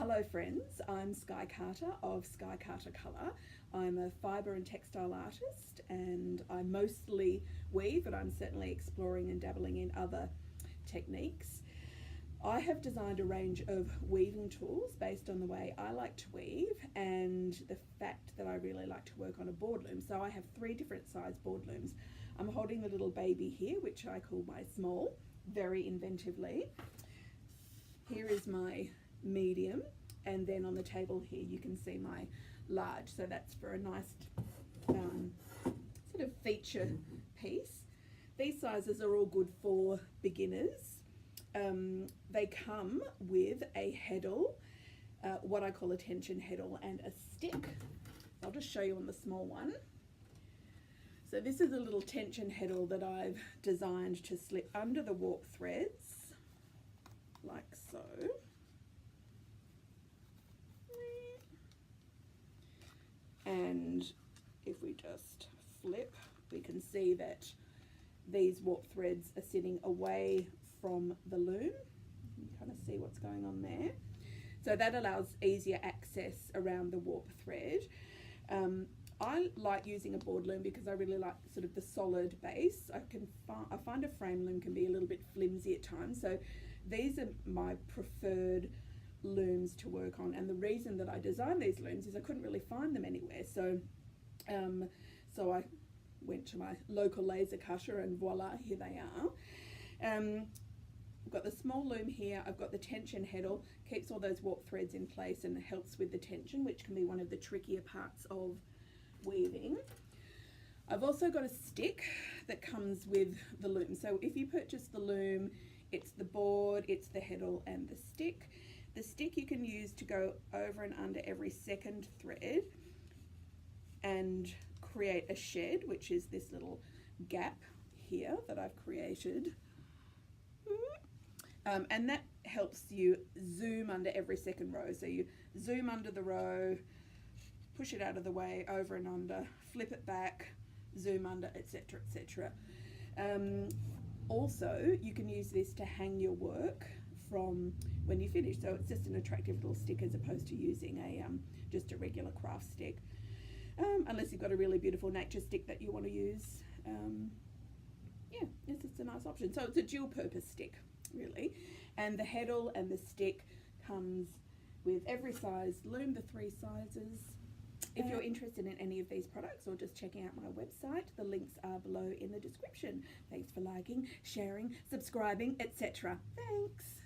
Hello friends, I'm Sky Carter of Sky Carter Colour. I'm a fibre and textile artist and I mostly weave, but I'm certainly exploring and dabbling in other techniques. I have designed a range of weaving tools based on the way I like to weave and the fact that I really like to work on a board loom. So I have 3 different size board looms. I'm holding the little baby here, which I call my small, very inventively. Here is my medium, and then on the table here you can see my large, so that's for a nice sort of feature piece. These sizes are all good for beginners. They come with a heddle, what I call a tension heddle, and a stick. I'll just show you on the small one. So this is a little tension heddle that I've designed to slip under the warp threads, like so. And if we just flip, we can see that these warp threads are sitting away from the loom. You can kind of see what's going on there. So that allows easier access around the warp thread. I like using a board loom because I really like sort of the solid base. I find a frame loom can be a little bit flimsy at times, so these are my preferred looms to work on, and the reason that I designed these looms is I couldn't really find them anywhere, so I went to my local laser cutter and voila, here they are. I've got the small loom here, I've got the tension heddle, keeps all those warp threads in place and helps with the tension, which can be one of the trickier parts of weaving. I've also got a stick that comes with the loom, so if you purchase the loom, it's the board, it's the heddle and the stick. The stick you can use to go over and under every second thread and create a shed, which is this little gap here that I've created. And that helps you zoom under every second row. So you zoom under the row, push it out of the way, over and under, flip it back, zoom under, etc., etc. Also, you can use this to hang your work from when you finish, so it's just an attractive little stick as opposed to using a just a regular craft stick, unless you've got a really beautiful nature stick that you want to use. Yeah, it's just a nice option. So it's a dual purpose stick really, and the heddle and the stick comes with every size loom, the 3 sizes. If you're interested in any of these products or just checking out my website, the links are below in the description. Thanks for liking, sharing, subscribing, etc. Thanks.